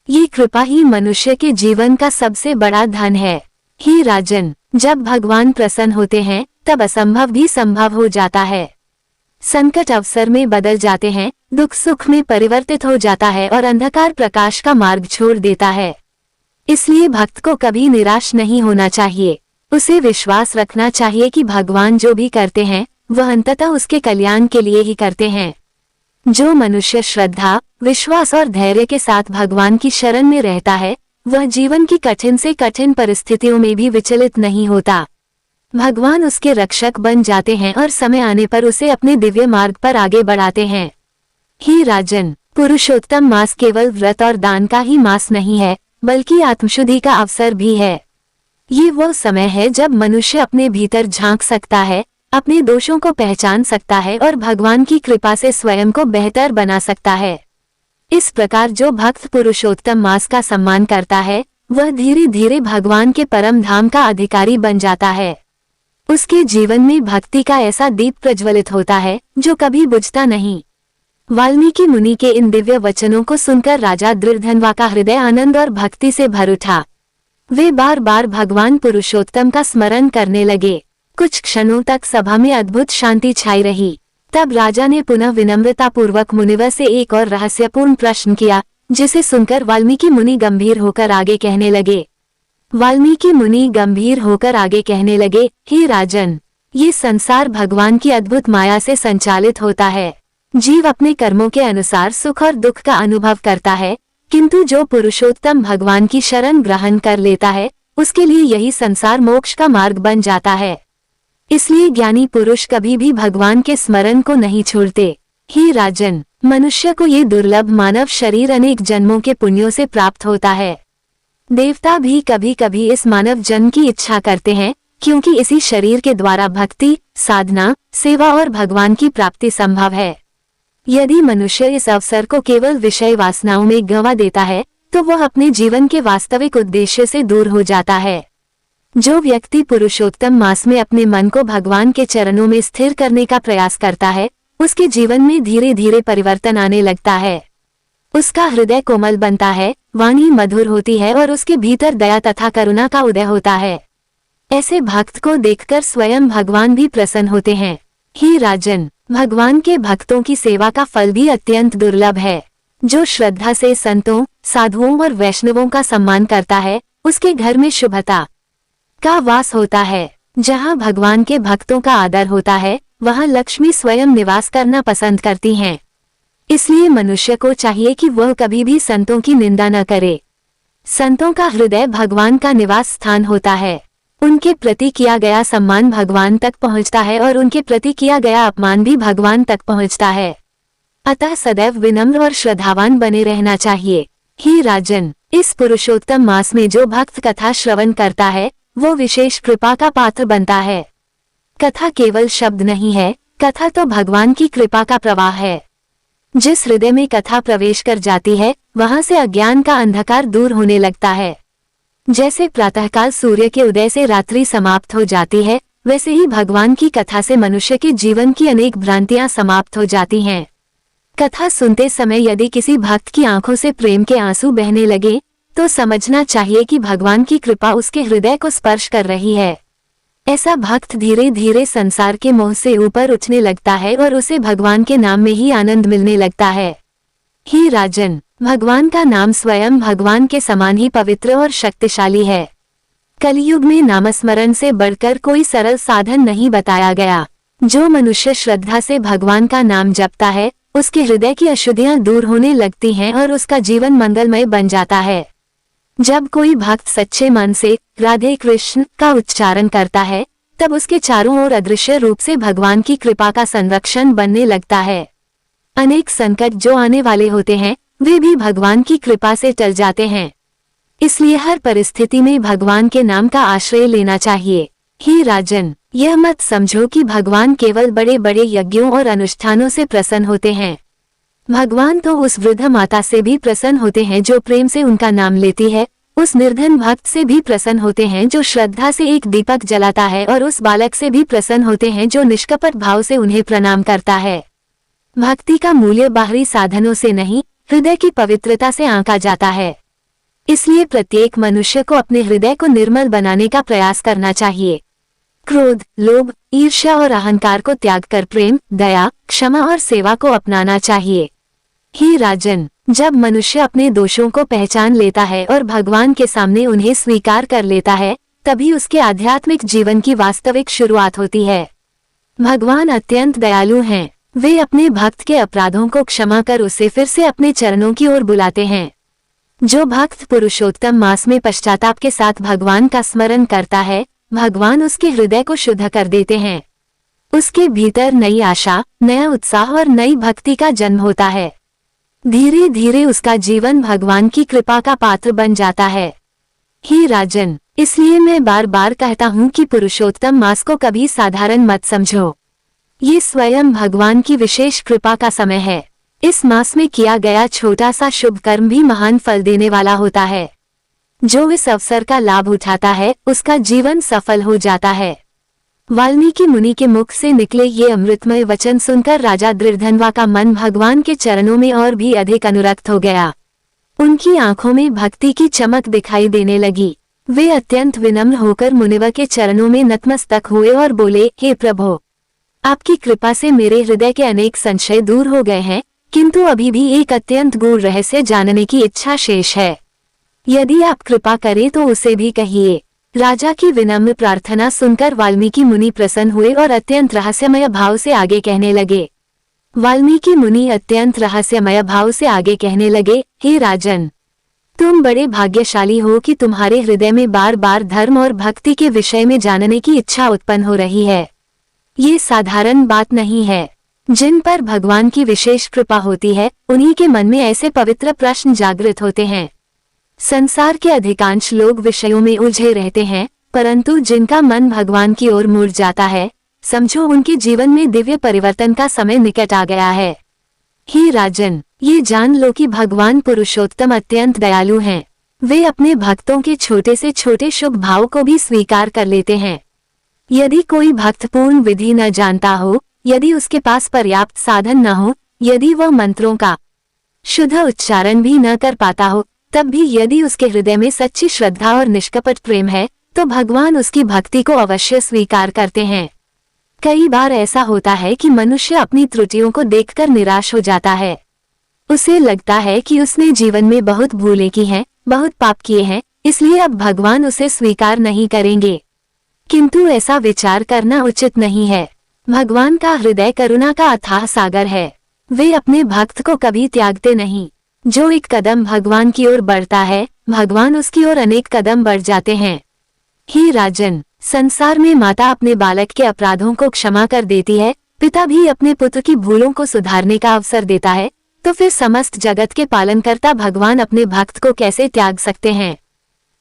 ये कृपा ही मनुष्य के जीवन का सबसे बड़ा धन है। हे राजन, जब भगवान प्रसन्न होते हैं तब असंभव भी संभव हो जाता है। संकट अवसर में बदल जाते हैं, दुख सुख में परिवर्तित हो जाता है और अंधकार प्रकाश का मार्ग छोड़ देता है। इसलिए भक्त को कभी निराश नहीं होना चाहिए। उसे विश्वास रखना चाहिए कि भगवान जो भी करते हैं वह अंततः उसके कल्याण के लिए ही करते हैं। जो मनुष्य श्रद्धा, विश्वास और धैर्य के साथ भगवान की शरण में रहता है वह जीवन की कठिन से कठिन परिस्थितियों में भी विचलित नहीं होता। भगवान उसके रक्षक बन जाते हैं और समय आने पर उसे अपने दिव्य मार्ग पर आगे बढ़ाते हैं। हे राजन, पुरुषोत्तम मास केवल व्रत और दान का ही मास नहीं है, बल्कि आत्मशुद्धि का अवसर भी है। ये वो समय है जब मनुष्य अपने भीतर झांक सकता है, अपने दोषों को पहचान सकता है और भगवान की कृपा से स्वयं को बेहतर बना सकता है। इस प्रकार जो भक्त पुरुषोत्तम मास का सम्मान करता है वह धीरे धीरे भगवान के परम धाम का अधिकारी बन जाता है। उसके जीवन में भक्ति का ऐसा दीप प्रज्वलित होता है जो कभी बुझता नहीं। वाल्मीकि मुनि के इन दिव्य वचनों को सुनकर राजा दृढ़धनवा का हृदय आनंद और भक्ति से भर उठा। वे बार बार भगवान पुरुषोत्तम का स्मरण करने लगे। कुछ क्षणों तक सभा में अद्भुत शांति छाई रही। तब राजा ने पुनः विनम्रता पूर्वक मुनिवर से एक और रहस्यपूर्ण प्रश्न किया, जिसे सुनकर वाल्मीकि मुनि गंभीर होकर आगे कहने लगे। वाल्मीकि मुनि गंभीर होकर आगे कहने लगे, हे राजन, ये संसार भगवान की अद्भुत माया से संचालित होता है। जीव अपने कर्मों के अनुसार सुख और दुख का अनुभव करता है, किंतु जो पुरुषोत्तम भगवान की शरण ग्रहण कर लेता है उसके लिए यही संसार मोक्ष का मार्ग बन जाता है। इसलिए ज्ञानी पुरुष कभी भी भगवान के स्मरण को नहीं छोड़ते। हे राजन, मनुष्य को ये दुर्लभ मानव शरीर अनेक जन्मों के पुण्यों से प्राप्त होता है। देवता भी कभी कभी इस मानव जन्म की इच्छा करते हैं, क्योंकि इसी शरीर के द्वारा भक्ति, साधना, सेवा और भगवान की प्राप्ति संभव है। यदि मनुष्य इस अवसर को केवल विषय वासनाओं में गंवा देता है तो वह अपने जीवन के वास्तविक उद्देश्य से दूर हो जाता है। जो व्यक्ति पुरुषोत्तम मास में अपने मन को भगवान के चरणों में स्थिर करने का प्रयास करता है उसके जीवन में धीरे धीरे परिवर्तन आने लगता है। उसका हृदय कोमल बनता है, वाणी मधुर होती है और उसके भीतर दया तथा करुणा का उदय होता है। ऐसे भक्त को देखकर स्वयं भगवान भी प्रसन्न होते हैं। हे राजन, भगवान के भक्तों की सेवा का फल भी अत्यंत दुर्लभ है। जो श्रद्धा से संतों, साधुओं और वैष्णवों का सम्मान करता है उसके घर में शुभता का वास होता है। जहाँ भगवान के भक्तों का आदर होता है वहाँ लक्ष्मी स्वयं निवास करना पसंद करती हैं। इसलिए मनुष्य को चाहिए कि वह कभी भी संतों की निंदा न करे। संतों का हृदय भगवान का निवास स्थान होता है। उनके प्रति किया गया सम्मान भगवान तक पहुंचता है और उनके प्रति किया गया अपमान भी भगवान तक पहुंचता है। अतः सदैव विनम्र और श्रद्धावान बने रहना चाहिए। हे राजन, इस पुरुषोत्तम मास में जो भक्त कथा श्रवण करता है वो विशेष कृपा का पात्र बनता है। कथा केवल शब्द नहीं है, कथा तो भगवान की कृपा का प्रवाह है। जिस हृदय में कथा प्रवेश कर जाती है वहां से अज्ञान का अंधकार दूर होने लगता है। जैसे प्रातःकाल सूर्य के उदय से रात्रि समाप्त हो जाती है, वैसे ही भगवान की कथा से मनुष्य के जीवन की अनेक भ्रांतियां समाप्त हो जाती हैं। कथा सुनते समय यदि किसी भक्त की आंखों से प्रेम के आंसू बहने लगे तो समझना चाहिए कि भगवान की कृपा उसके हृदय को स्पर्श कर रही है। ऐसा भक्त धीरे धीरे संसार के मोह से ऊपर उठने लगता है और उसे भगवान के नाम में ही आनंद मिलने लगता है। हे राजन, भगवान का नाम स्वयं भगवान के समान ही पवित्र और शक्तिशाली है। कलियुग में नामस्मरण से बढ़कर कोई सरल साधन नहीं बताया गया। जो मनुष्य श्रद्धा से भगवान का नाम जपता है उसके हृदय की अशुद्धियां दूर होने लगती हैं और उसका जीवन मंगलमय बन जाता है। जब कोई भक्त सच्चे मन से राधे कृष्ण का उच्चारण करता है तब उसके चारों ओर अदृश्य रूप से भगवान की कृपा का संरक्षण बनने लगता है। अनेक संकट जो आने वाले होते हैं वे भी भगवान की कृपा से टल जाते हैं। इसलिए हर परिस्थिति में भगवान के नाम का आश्रय लेना चाहिए। हे राजन, यह मत समझो कि भगवान केवल बड़े बड़े यज्ञों और अनुष्ठानों से प्रसन्न होते हैं। भगवान तो उस वृद्ध माता से भी प्रसन्न होते हैं जो प्रेम से उनका नाम लेती है उस निर्धन भक्त से भी प्रसन्न होते हैं जो श्रद्धा से एक दीपक जलाता है, और उस बालक से भी प्रसन्न होते हैं जो निष्कपट भाव से उन्हें प्रणाम करता है। भक्ति का मूल्य बाहरी साधनों से नहीं, हृदय की पवित्रता से आंका जाता है। इसलिए प्रत्येक मनुष्य को अपने हृदय को निर्मल बनाने का प्रयास करना चाहिए। क्रोध, लोभ, ईर्ष्या और अहंकार को त्याग कर प्रेम, दया, क्षमा और सेवा को अपनाना चाहिए। हे राजन, जब मनुष्य अपने दोषों को पहचान लेता है और भगवान के सामने उन्हें स्वीकार कर लेता है, तभी उसके आध्यात्मिक जीवन की वास्तविक शुरुआत होती है। भगवान अत्यंत दयालु हैं। वे अपने भक्त के अपराधों को क्षमा कर उसे फिर से अपने चरणों की ओर बुलाते हैं। जो भक्त पुरुषोत्तम मास में पश्चाताप के साथ भगवान का स्मरण करता है, भगवान उसके हृदय को शुद्ध कर देते हैं। उसके भीतर नई आशा, नया उत्साह और नई भक्ति का जन्म होता है। धीरे धीरे उसका जीवन भगवान की कृपा का पात्र बन जाता है। हे राजन, इसलिए मैं बार बार कहता हूँ कि पुरुषोत्तम मास को कभी साधारण मत समझो। ये स्वयं भगवान की विशेष कृपा का समय है। इस मास में किया गया छोटा सा शुभ कर्म भी महान फल देने वाला होता है। जो इस अवसर का लाभ उठाता है, उसका जीवन सफल हो जाता है। वाल्मीकि मुनि के मुख से निकले ये अमृतमय वचन सुनकर राजा दृढ़धनवा का मन भगवान के चरणों में और भी अधिक अनुरक्त हो गया। उनकी आंखों में भक्ति की चमक दिखाई देने लगी। वे अत्यंत विनम्र होकर मुनिवर के चरणों में नतमस्तक हुए और बोले, हे प्रभु, आपकी कृपा से मेरे हृदय के अनेक संशय दूर हो गए हैं, किंतु अभी भी एक अत्यंत गूढ़ रहस्य जानने की इच्छा शेष है। यदि आप कृपा करें तो उसे भी कहिए। राजा की विनम्र प्रार्थना सुनकर वाल्मीकि मुनि प्रसन्न हुए और अत्यंत रहस्यमय भाव से आगे कहने लगे। वाल्मीकि मुनि अत्यंत रहस्यमय भाव से आगे कहने लगे, हे राजन, तुम बड़े भाग्यशाली हो कि तुम्हारे हृदय में बार बार धर्म और भक्ति के विषय में जानने की इच्छा उत्पन्न हो रही है। ये साधारण बात नहीं है। जिन पर भगवान की विशेष कृपा होती है, उन्हीं के मन में ऐसे पवित्र प्रश्न जागृत होते हैं। संसार के अधिकांश लोग विषयों में उलझे रहते हैं, परंतु जिनका मन भगवान की ओर मुड़ जाता है, समझो उनके जीवन में दिव्य परिवर्तन का समय निकट आ गया है। हे राजन, ये जान लो कि भगवान पुरुषोत्तम अत्यंत दयालु हैं। वे अपने भक्तों के छोटे से छोटे शुभ भाव को भी स्वीकार कर लेते हैं। यदि कोई भक्त पूर्ण विधि न जानता हो, यदि उसके पास पर्याप्त साधन न हो, यदि वह मंत्रों का शुद्ध उच्चारण भी न कर पाता हो, तब भी यदि उसके हृदय में सच्ची श्रद्धा और निष्कपट प्रेम है, तो भगवान उसकी भक्ति को अवश्य स्वीकार करते हैं। कई बार ऐसा होता है कि मनुष्य अपनी त्रुटियों को देखकर निराश हो जाता है। उसे लगता है कि उसने जीवन में बहुत भूलें की हैं, बहुत पाप किए हैं, इसलिए अब भगवान उसे स्वीकार नहीं करेंगे। किंतु ऐसा विचार करना उचित नहीं है। भगवान का हृदय करुणा का अथाह सागर है। वे अपने भक्त को कभी त्यागते नहीं। जो एक कदम भगवान की ओर बढ़ता है, भगवान उसकी ओर अनेक कदम बढ़ जाते हैं। हे राजन, संसार में माता अपने बालक के अपराधों को क्षमा कर देती है, पिता भी अपने पुत्र की भूलों को सुधारने का अवसर देता है, तो फिर समस्त जगत के पालनकर्ता भगवान अपने भक्त को कैसे त्याग सकते हैं।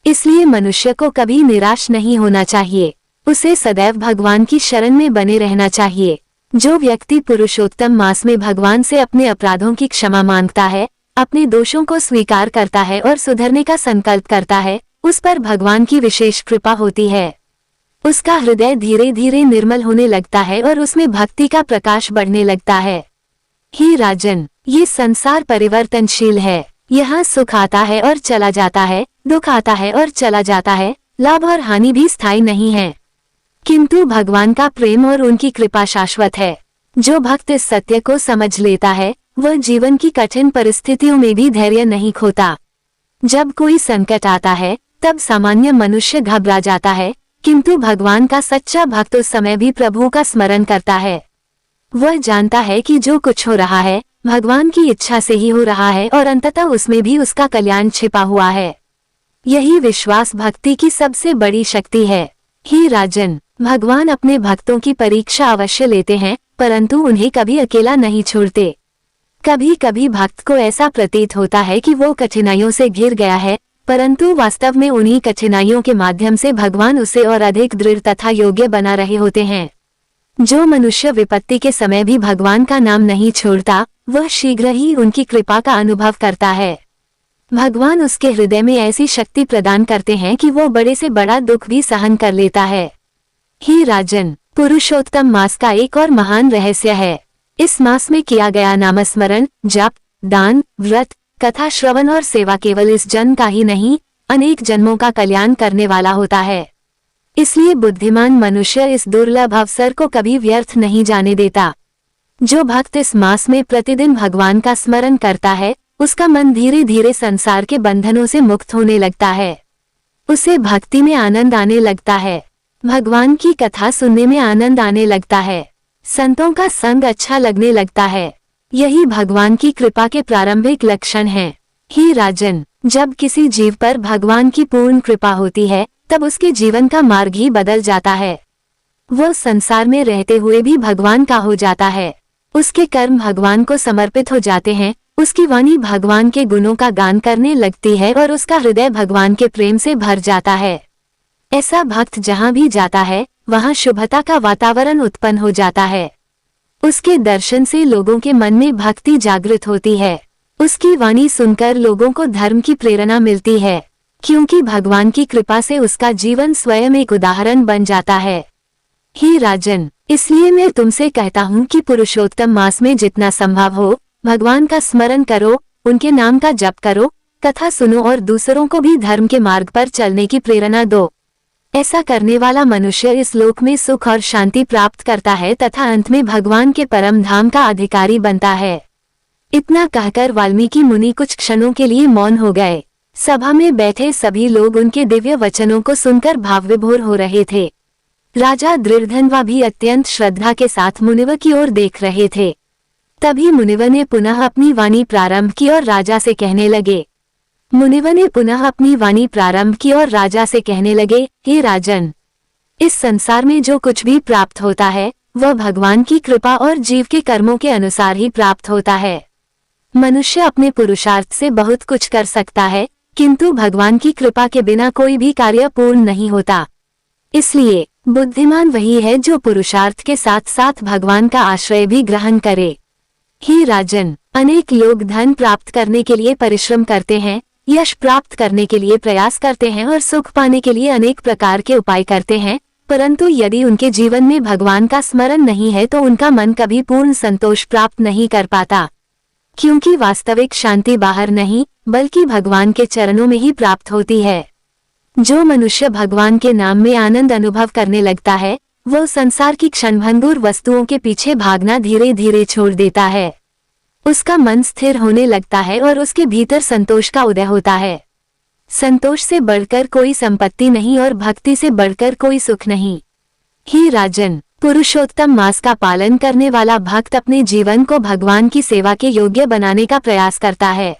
इसलिए मनुष्य को कभी निराश नहीं होना चाहिए। उसे सदैव भगवान की शरण में बने रहना चाहिए। जो व्यक्ति पुरुषोत्तम मास में भगवान से अपने अपराधों की क्षमा मांगता है, अपने दोषों को स्वीकार करता है और सुधरने का संकल्प करता है, उस पर भगवान की विशेष कृपा होती है। उसका हृदय धीरे धीरे निर्मल होने लगता है और उसमें भक्ति का प्रकाश बढ़ने लगता है। हे राजन, ये संसार परिवर्तनशील है। यहाँ सुख आता है और चला जाता है, दुख आता है और चला जाता है, लाभ और हानि भी स्थायी नहीं है। किंतु भगवान का प्रेम और उनकी कृपा शाश्वत है। जो भक्त इस सत्य को समझ लेता है, वह जीवन की कठिन परिस्थितियों में भी धैर्य नहीं खोता। जब कोई संकट आता है, तब सामान्य मनुष्य घबरा जाता है, किंतु भगवान का सच्चा भक्त उस समय भी प्रभु का स्मरण करता है। वह जानता है कि जो कुछ हो रहा है, भगवान की इच्छा से ही हो रहा है और अंततः उसमें भी उसका कल्याण छिपा हुआ है। यही विश्वास भक्ति की सबसे बड़ी शक्ति है। हे राजन, भगवान अपने भक्तों की परीक्षा अवश्य लेते हैं, परंतु उन्हें कभी अकेला नहीं छोड़ते। कभी कभी भक्त को ऐसा प्रतीत होता है कि वो कठिनाइयों से घिर गया है, परंतु वास्तव में उन्हीं कठिनाइयों के माध्यम से भगवान उसे और अधिक दृढ़ तथा योग्य बना रहे होते हैं। जो मनुष्य विपत्ति के समय भी भगवान का नाम नहीं छोड़ता, वह शीघ्र ही उनकी कृपा का अनुभव करता है। भगवान उसके हृदय में ऐसी शक्ति प्रदान करते हैं कि वो बड़े से बड़ा दुख भी सहन कर लेता है। हे राजन, पुरुषोत्तम मास का एक और महान रहस्य है। इस मास में किया गया नामस्मरण, जप, दान, व्रत, कथा श्रवण और सेवा केवल इस जन्म का ही नहीं, अनेक जन्मों का कल्याण करने वाला होता है। इसलिए बुद्धिमान मनुष्य इस दुर्लभ अवसर को कभी व्यर्थ नहीं जाने देता। जो भक्त इस मास में प्रतिदिन भगवान का स्मरण करता है, उसका मन धीरे धीरे संसार के बंधनों से मुक्त होने लगता है। उसे भक्ति में आनंद आने लगता है, भगवान की कथा सुनने में आनंद आने लगता है, संतों का संग अच्छा लगने लगता है। यही भगवान की कृपा के प्रारंभिक लक्षण हैं। हे राजन, जब किसी जीव पर भगवान की पूर्ण कृपा होती है, तब उसके जीवन का मार्ग ही बदल जाता है। वो संसार में रहते हुए भी भगवान का हो जाता है। उसके कर्म भगवान को समर्पित हो जाते हैं, उसकी वाणी भगवान के गुणों का गान करने लगती है और उसका हृदय भगवान के प्रेम से भर जाता है। ऐसा भक्त जहाँ भी जाता है, वहाँ शुभता का वातावरण उत्पन्न हो जाता है। उसके दर्शन से लोगों के मन में भक्ति जागृत होती है। उसकी वाणी सुनकर लोगों को धर्म की प्रेरणा मिलती है, क्योंकि भगवान की कृपा से उसका जीवन स्वयं एक उदाहरण बन जाता है। हे राजन, इसलिए मैं तुमसे कहता हूँ कि पुरुषोत्तम मास में जितना संभव हो भगवान का स्मरण करो, उनके नाम का जप करो, कथा सुनो और दूसरों को भी धर्म के मार्ग पर चलने की प्रेरणा दो। ऐसा करने वाला मनुष्य इस लोक में सुख और शांति प्राप्त करता है तथा अंत में भगवान के परम धाम का अधिकारी बनता है। इतना कहकर वाल्मीकि मुनि कुछ क्षणों के लिए मौन हो गए। सभा में बैठे सभी लोग उनके दिव्य वचनों को सुनकर भावविभोर हो रहे थे। राजा दृढ़धनवा भी अत्यंत श्रद्धा के साथ मुनिवर की ओर देख रहे थे। तभी मुनिवर ने पुनः अपनी वाणी प्रारंभ की और राजा से कहने लगे। मुनिवर ने पुनः अपनी वाणी प्रारंभ की और राजा से कहने लगे, हे राजन, इस संसार में जो कुछ भी प्राप्त होता है वह भगवान की कृपा और जीव के कर्मों के अनुसार ही प्राप्त होता है। मनुष्य अपने पुरुषार्थ से बहुत कुछ कर सकता है, किंतु भगवान की कृपा के बिना कोई भी कार्य पूर्ण नहीं होता। इसलिए बुद्धिमान वही है जो पुरुषार्थ के साथ साथ भगवान का आश्रय भी ग्रहण करे। हे राजन, अनेक लोग धन प्राप्त करने के लिए परिश्रम करते हैं, यश प्राप्त करने के लिए प्रयास करते हैं और सुख पाने के लिए अनेक प्रकार के उपाय करते हैं, परंतु यदि उनके जीवन में भगवान का स्मरण नहीं है तो उनका मन कभी पूर्ण संतोष प्राप्त नहीं कर पाता, क्योंकि वास्तविक शांति बाहर नहीं बल्कि भगवान के चरणों में ही प्राप्त होती है। जो मनुष्य भगवान के नाम में आनंद अनुभव करने लगता है, वो संसार की क्षणभंगुर वस्तुओं के पीछे भागना धीरे धीरे छोड़ देता है। उसका मन स्थिर होने लगता है और उसके भीतर संतोष का उदय होता है। संतोष से बढ़कर कोई संपत्ति नहीं और भक्ति से बढ़कर कोई सुख नहीं। हे राजन, पुरुषोत्तम मास का पालन करने वाला भक्त अपने जीवन को भगवान की सेवा के योग्य बनाने का प्रयास करता है।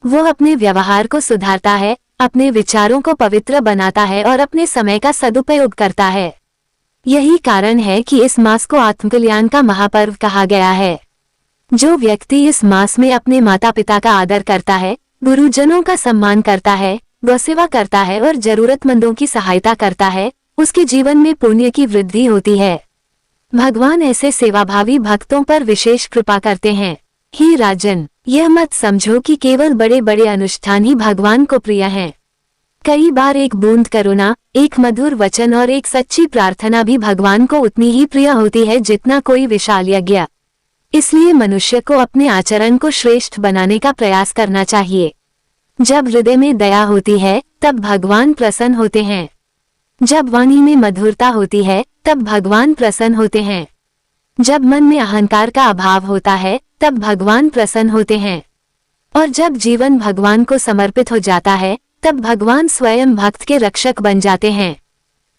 वो अपने व्यवहार को सुधारता है, अपने विचारों को पवित्र बनाता है और अपने समय का सदुपयोग करता है। यही कारण है कि इस मास को आत्मकल्याण का महापर्व कहा गया है। जो व्यक्ति इस मास में अपने माता पिता का आदर करता है, गुरुजनों का सम्मान करता है, गौसेवा करता है और जरूरतमंदों की सहायता करता है, उसके जीवन में पुण्य की वृद्धि होती है। भगवान ऐसे सेवाभावी भक्तों पर विशेष कृपा करते हैं। हे राजन, यह मत समझो कि केवल बड़े बड़े अनुष्ठान ही भगवान को प्रिय हैं। कई बार एक बूंद करुणा, एक मधुर वचन और एक सच्ची प्रार्थना भी भगवान को उतनी ही प्रिय होती है जितना कोई विशाल यज्ञ। इसलिए मनुष्य को अपने आचरण को श्रेष्ठ बनाने का प्रयास करना चाहिए। जब हृदय में दया होती है तब भगवान प्रसन्न होते हैं। जब वाणी में मधुरता होती है तब भगवान प्रसन्न होते हैं। जब मन में अहंकार का अभाव होता है तब भगवान प्रसन्न होते हैं। और जब जीवन भगवान को समर्पित हो जाता है तब भगवान स्वयं भक्त के रक्षक बन जाते हैं।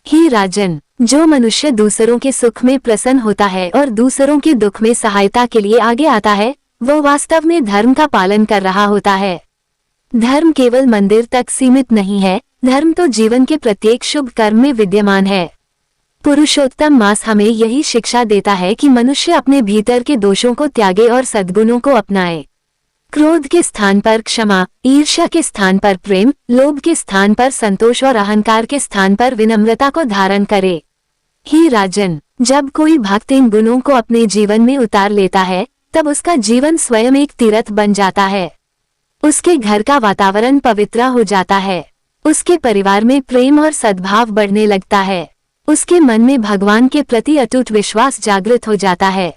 हे राजन, जो मनुष्य दूसरों के सुख में प्रसन्न होता है और दूसरों के दुख में सहायता के लिए आगे आता है, वो वास्तव में धर्म का पालन कर रहा होता है। धर्म केवल मंदिर तक सीमित नहीं है, धर्म तो जीवन के प्रत्येक शुभ कर्म में विद्यमान है। पुरुषोत्तम मास हमें यही शिक्षा देता है कि मनुष्य अपने भीतर के दोषों को त्यागे और सद्गुणों को अपनाए। क्रोध के स्थान पर क्षमा, ईर्ष्या के स्थान पर प्रेम, लोभ के स्थान पर संतोष और अहंकार के स्थान पर विनम्रता को धारण करे। हे राजन, जब कोई भक्त इन गुणों को अपने जीवन में उतार लेता है तब उसका जीवन स्वयं एक तीर्थ बन जाता है। उसके घर का वातावरण पवित्र हो जाता है। उसके परिवार में प्रेम और सद्भाव बढ़ने लगता है। उसके मन में भगवान के प्रति अटूट विश्वास जागृत हो जाता है।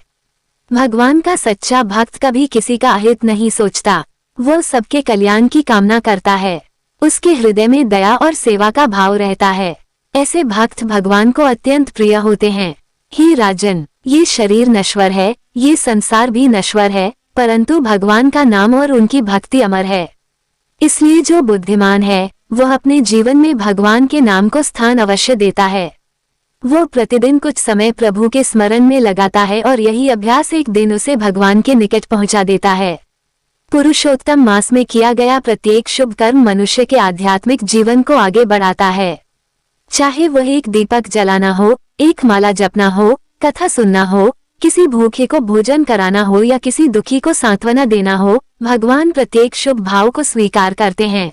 भगवान का सच्चा भक्त कभी किसी का अहित नहीं सोचता, वो सबके कल्याण की कामना करता है। उसके हृदय में दया और सेवा का भाव रहता है। ऐसे भक्त भगवान को अत्यंत प्रिय होते हैं। हे राजन, ये शरीर नश्वर है, ये संसार भी नश्वर है, परंतु भगवान का नाम और उनकी भक्ति अमर है। इसलिए जो बुद्धिमान है वह अपने जीवन में भगवान के नाम को स्थान अवश्य देता है। वो प्रतिदिन कुछ समय प्रभु के स्मरण में लगाता है और यही अभ्यास एक दिन उसे भगवान के निकट पहुंचा देता है। पुरुषोत्तम मास में किया गया प्रत्येक शुभ कर्म मनुष्य के आध्यात्मिक जीवन को आगे बढ़ाता है। चाहे वह एक दीपक जलाना हो, एक माला जपना हो, कथा सुनना हो, किसी भूखे को भोजन कराना हो या किसी दुखी को सांत्वना देना हो, भगवान प्रत्येक शुभ भाव को स्वीकार करते हैं।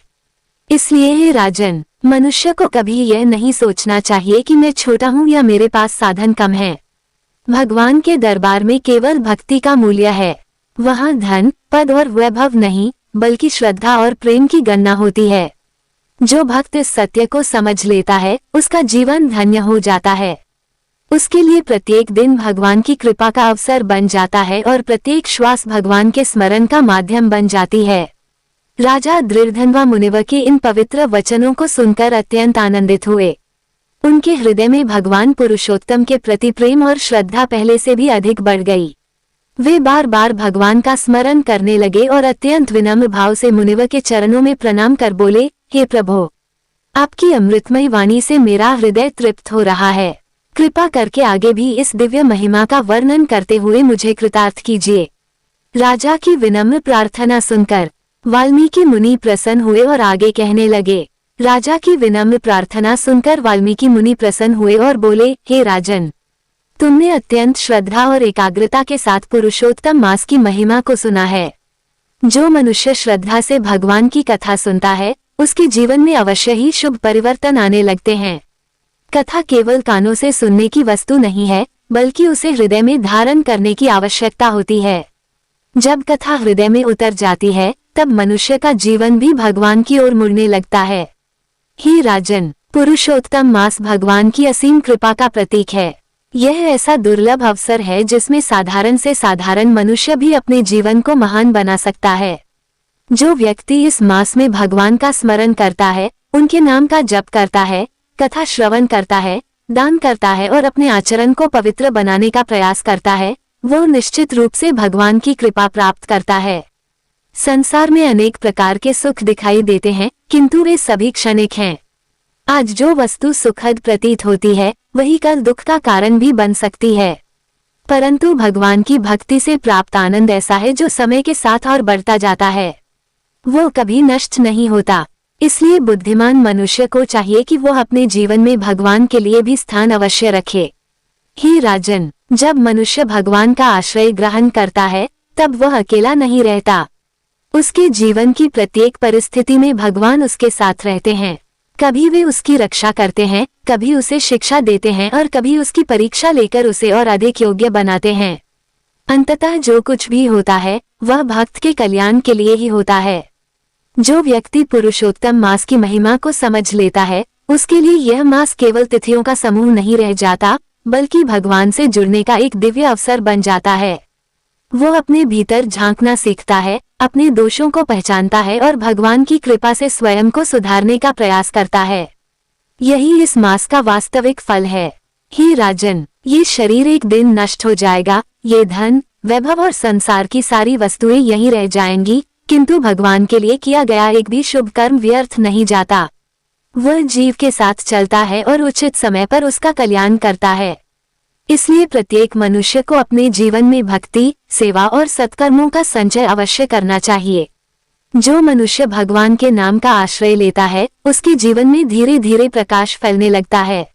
इसलिए हे राजन, मनुष्य को कभी यह नहीं सोचना चाहिए कि मैं छोटा हूँ या मेरे पास साधन कम है। भगवान के दरबार में केवल भक्ति का मूल्य है। वहाँ धन, पद और वैभव नहीं, बल्कि श्रद्धा और प्रेम की गणना होती है। जो भक्त इस सत्य को समझ लेता है, उसका जीवन धन्य हो जाता है। उसके लिए प्रत्येक दिन भगवान की कृपा का अवसर बन जाता है और प्रत्येक श्वास भगवान के स्मरण का माध्यम बन जाती है। राजा दृढ़धन्वा मुनिवर के इन पवित्र वचनों को सुनकर अत्यंत आनंदित हुए। उनके हृदय में भगवान पुरुषोत्तम के प्रति प्रेम और श्रद्धा पहले से भी अधिक बढ़ गई। वे बार बार भगवान का स्मरण करने लगे और अत्यंत विनम्र भाव से मुनिवर के चरणों में प्रणाम कर बोले, हे प्रभु, आपकी अमृतमयी वाणी से मेरा हृदय तृप्त हो रहा है। कृपा करके आगे भी इस दिव्य महिमा का वर्णन करते हुए मुझे कृतार्थ कीजिए। राजा की विनम्र प्रार्थना सुनकर वाल्मीकि मुनि प्रसन्न हुए और आगे कहने लगे। राजा की विनम्र प्रार्थना सुनकर वाल्मीकि मुनि प्रसन्न हुए और बोले, हे राजन, तुमने अत्यंत श्रद्धा और एकाग्रता के साथ पुरुषोत्तम मास की महिमा को सुना है। जो मनुष्य श्रद्धा से भगवान की कथा सुनता है, उसके जीवन में अवश्य ही शुभ परिवर्तन आने लगते हैं। कथा केवल कानों से सुनने की वस्तु नहीं है, बल्कि उसे हृदय में धारण करने की आवश्यकता होती है। जब कथा हृदय में उतर जाती है, तब मनुष्य का जीवन भी भगवान की ओर मुड़ने लगता है। हे राजन, पुरुषोत्तम मास भगवान की असीम कृपा का प्रतीक है। यह ऐसा दुर्लभ अवसर है जिसमें साधारण से साधारण मनुष्य भी अपने जीवन को महान बना सकता है। जो व्यक्ति इस मास में भगवान का स्मरण करता है, उनके नाम का जप करता है, कथा श्रवण करता है, दान करता है और अपने आचरण को पवित्र बनाने का प्रयास करता है, वो निश्चित रूप से भगवान की कृपा प्राप्त करता है। संसार में अनेक प्रकार के सुख दिखाई देते हैं, किंतु वे सभी क्षणिक हैं। आज जो वस्तु सुखद प्रतीत होती है, वही कल दुख का कारण भी बन सकती है। परंतु भगवान की भक्ति से प्राप्त आनंद ऐसा है जो समय के साथ और बढ़ता जाता है। वो कभी नष्ट नहीं होता। इसलिए बुद्धिमान मनुष्य को चाहिए कि वो अपने जीवन में भगवान के लिए भी स्थान अवश्य रखे। हे राजन, जब मनुष्य भगवान का आश्रय ग्रहण करता है, तब वह अकेला नहीं रहता। उसके जीवन की प्रत्येक परिस्थिति में भगवान उसके साथ रहते हैं। कभी वे उसकी रक्षा करते हैं, कभी उसे शिक्षा देते हैं और कभी उसकी परीक्षा लेकर उसे और अधिक योग्य बनाते हैं। अंततः जो कुछ भी होता है, वह भक्त के कल्याण के लिए ही होता है। जो व्यक्ति पुरुषोत्तम मास की महिमा को समझ लेता है, उसके लिए यह मास केवल तिथियों का समूह नहीं रह जाता, बल्कि भगवान से जुड़ने का एक दिव्य अवसर बन जाता है। वो अपने भीतर झांकना सीखता है, अपने दोषों को पहचानता है और भगवान की कृपा से स्वयं को सुधारने का प्रयास करता है। यही इस मास का वास्तविक फल है। हे राजन, ये शरीर एक दिन नष्ट हो जाएगा, ये धन, वैभव और संसार की सारी वस्तुएं यहीं रह जाएंगी, किंतु भगवान के लिए किया गया एक भी शुभ कर्म व्यर्थ नहीं जाता। वह जीव के साथ चलता है और उचित समय पर उसका कल्याण करता है। इसलिए प्रत्येक मनुष्य को अपने जीवन में भक्ति, सेवा और सत्कर्मों का संचय अवश्य करना चाहिए। जो मनुष्य भगवान के नाम का आश्रय लेता है, उसके जीवन में धीरे धीरे प्रकाश फैलने लगता है।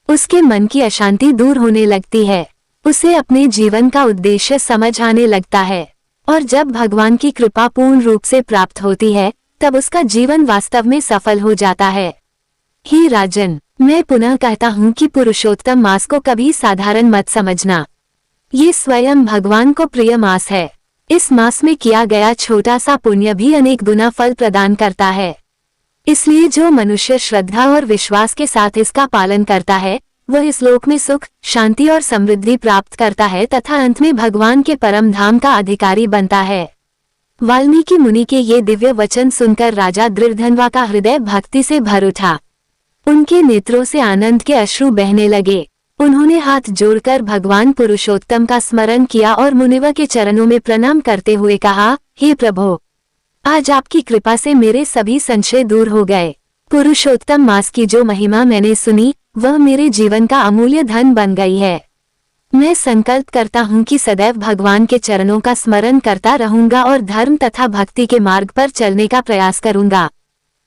उसके मन की अशांति दूर होने लगती है। उसे अपने जीवन का उद्देश्य समझ आने लगता है और जब भगवान की कृपा पूर्ण रूप से प्राप्त होती है, तब उसका जीवन वास्तव में सफल हो जाता है। हे राजन, मैं पुनः कहता हूँ कि पुरुषोत्तम मास को कभी साधारण मत समझना। ये स्वयं भगवान को प्रिय मास है। इस मास में किया गया छोटा सा पुण्य भी अनेक गुना फल प्रदान करता है। इसलिए जो मनुष्य श्रद्धा और विश्वास के साथ इसका पालन करता है वह इस लोक में सुख, शांति और समृद्धि प्राप्त करता है तथा अंत में भगवान के परम धाम का अधिकारी बनता है। वाल्मीकि मुनि के ये दिव्य वचन सुनकर राजा दृढ़धनवा का हृदय भक्ति से भर उठा। उनके नेत्रों से आनंद के अश्रु बहने लगे। उन्होंने हाथ जोड़कर भगवान पुरुषोत्तम का स्मरण किया और मुनिवर के चरणों में प्रणाम करते हुए कहा, हे प्रभु, आज आपकी कृपा से मेरे सभी संशय दूर हो गए। पुरुषोत्तम मास की जो महिमा मैंने सुनी वह मेरे जीवन का अमूल्य धन बन गई है। मैं संकल्प करता हूँ कि सदैव भगवान के चरणों का स्मरण करता रहूंगा और धर्म तथा भक्ति के मार्ग पर चलने का प्रयास करूंगा।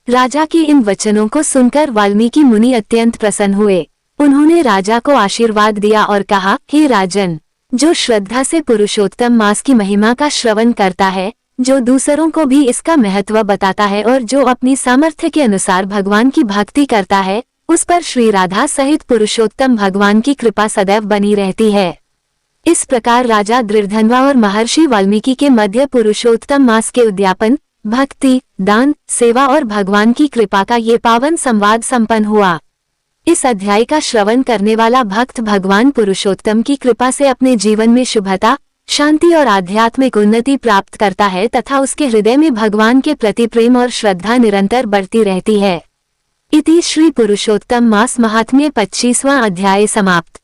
राजा के इन वचनों को सुनकर वाल्मीकि मुनि अत्यंत प्रसन्न हुए। उन्होंने राजा को आशीर्वाद दिया और कहा, हे राजन, जो श्रद्धा से पुरुषोत्तम मास की महिमा का श्रवण करता है, जो दूसरों को भी इसका महत्व बताता है और जो अपनी सामर्थ्य के अनुसार भगवान की भक्ति करता है, उस पर श्री राधा सहित पुरुषोत्तम भगवान की कृपा सदैव बनी रहती है। इस प्रकार राजा दृढ़धनवा और महर्षि वाल्मीकि के मध्य पुरुषोत्तम मास के उद्यापन, भक्ति, दान, सेवा और भगवान की कृपा का ये पावन संवाद संपन्न हुआ। इस अध्याय का श्रवण करने वाला भक्त भगवान पुरुषोत्तम की कृपा से अपने जीवन में शुभता, शांति और आध्यात्मिक उन्नति प्राप्त करता है तथा उसके हृदय में भगवान के प्रति प्रेम और श्रद्धा निरंतर बढ़ती रहती है। इति श्री पुरुषोत्तम मास महात्म्य 25वां अध्याय समाप्त।